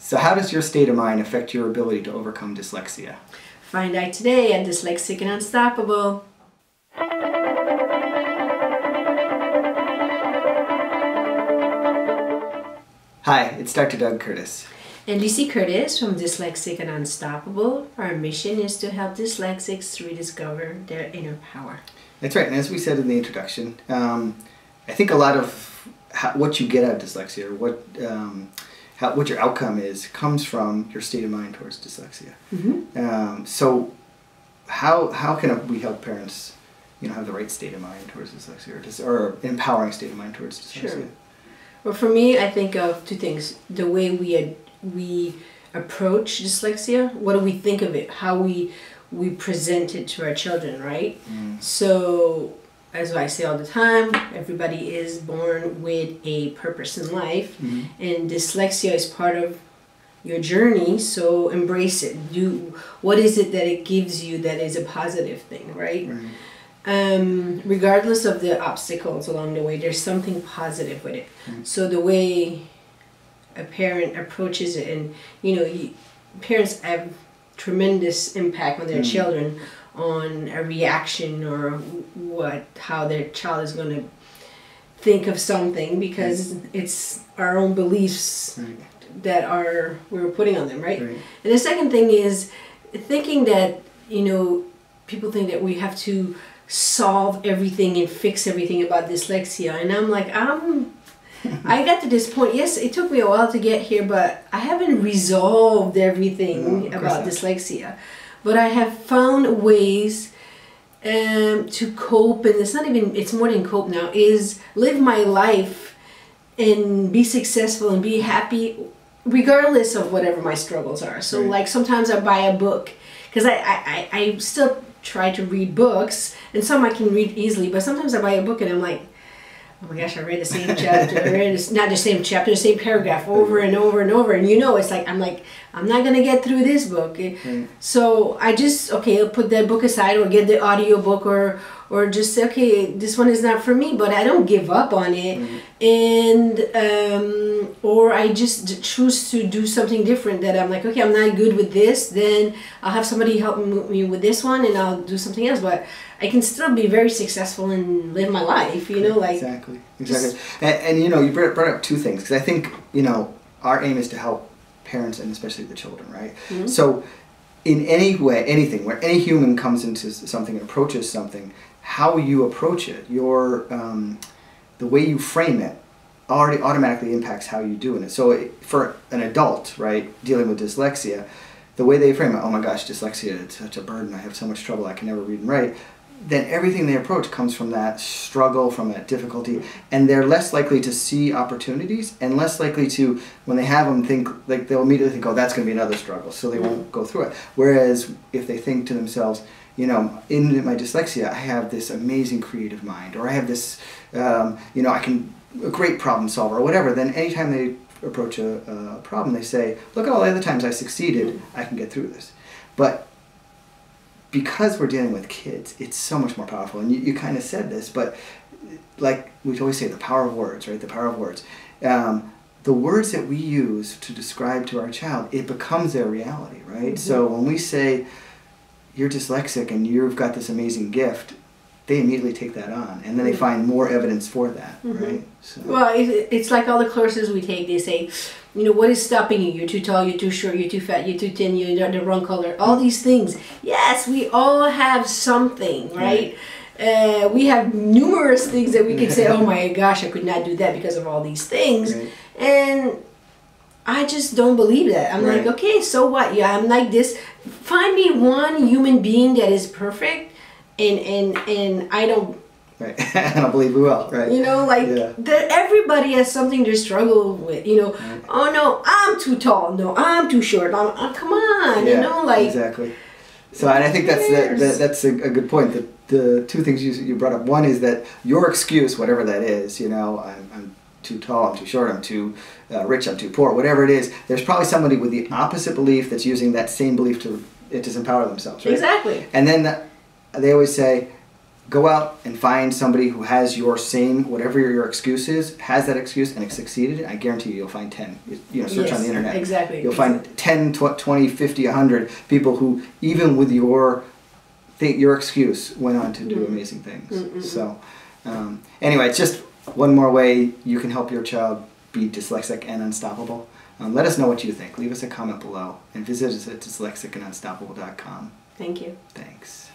So how does your state of mind affect your ability to overcome dyslexia? Find out today at Dyslexic and Unstoppable. Hi, it's Dr. Doug Curtis. And Lucy Curtis from Dyslexic and Unstoppable. Our mission is to help dyslexics rediscover their inner power. That's right, and as we said in the introduction, I think a lot of what you get out of dyslexia, or what your outcome is, comes from your state of mind towards dyslexia. Mm-hmm. So how can we help parents, have the right state of mind towards dyslexia, or empowering state of mind towards dyslexia? Sure. Well, for me, I think of two things: the way we approach dyslexia, what do we think of it, how we present it to our children, right? So, as I say all the time, everybody is born with a purpose in life, and dyslexia is part of your journey, so embrace it. What is it that it gives you that is a positive thing, right? Regardless of the obstacles along the way, there's something positive with it. So the way a parent approaches it, and parents have tremendous impact on their children, on a reaction or how their child is going to think of something, because it's our own beliefs that we're putting on them, right? And the second thing is thinking that people think that we have to solve everything and fix everything about dyslexia, and I'm like, I got to this point. Yes, it took me a while to get here, but I haven't resolved everything about dyslexia. But I have found ways to cope, and it's more than cope now, is live my life and be successful and be happy regardless of whatever my struggles are. So like sometimes I buy a book, because I still try to read books, and some I can read easily, but sometimes I buy a book and I'm like, oh my gosh, I read the same chapter, not the same chapter, the same paragraph over and over and over. And it's like, I'm not going to get through this book. So I just, I'll put that book aside, or get the audio book, or just say, okay, this one is not for me, but I don't give up on it. And, or I just choose to do something different, that I'm like, okay, I'm not good with this, then I'll have somebody help me with this one, and I'll do something else. But I can still be very successful and live my life, Exactly. And you brought up two things, because I think, our aim is to help parents, and especially the children, right? So in any way, anything, where any human comes into something and approaches something, how you approach it, the way you frame it, already automatically impacts how you do it. So for an adult, right, dealing with dyslexia, the way they frame it, oh my gosh, dyslexia, it's such a burden, I have so much trouble, I can never read and write, then everything they approach comes from that struggle, from that difficulty, and they're less likely to see opportunities, and less likely to, when they have them, think, like, they'll immediately think, oh, that's going to be another struggle, so they won't go through it. Whereas if they think to themselves, in my dyslexia, I have this amazing creative mind, or I have this, I can, a great problem solver, or whatever, then anytime they approach a problem, they say, look at all the other times I succeeded, I can get through this. But because we're dealing with kids, it's so much more powerful. And you kind of said this, but like we always say, the power of words, right? The power of words. The words that we use to describe to our child, it becomes their reality, right? So when we say, you're dyslexic and you've got this amazing gift, they immediately take that on, and then they find more evidence for that, right? So. Well, it's like all the courses we take. They say, what is stopping you? You're too tall, you're too short, you're too fat, you're too thin, you're the wrong color. All these things. Yes, we all have something, right? We have numerous things that we could say, oh my gosh, I could not do that because of all these things. And I just don't believe that. I'm like, okay, so what? Yeah, I'm like this. Find me one human being that is perfect, and I don't. Right, I don't believe we will. Right. Everybody has something to struggle with. Oh no, I'm too tall. No, I'm too short. Come on. Exactly. So, and I think that's a good point. The two things you brought up. One is that your excuse, whatever that is, I'm too tall, I'm too short, I'm too rich, I'm too poor, whatever it is, there's probably somebody with the opposite belief that's using that same belief to disempower themselves, right? Exactly. And then they always say, go out and find somebody who has your same, whatever your excuse is, has that excuse and succeeded. I guarantee you'll find 10. Search on the internet. Exactly. You'll find 10, 20, 50, 100 people who, even with your excuse, went on to do amazing things. So, anyway, it's just one more way you can help your child be dyslexic and unstoppable. Let us know what you think. Leave us a comment below and visit us at dyslexicandunstoppable.com. Thank you. Thanks.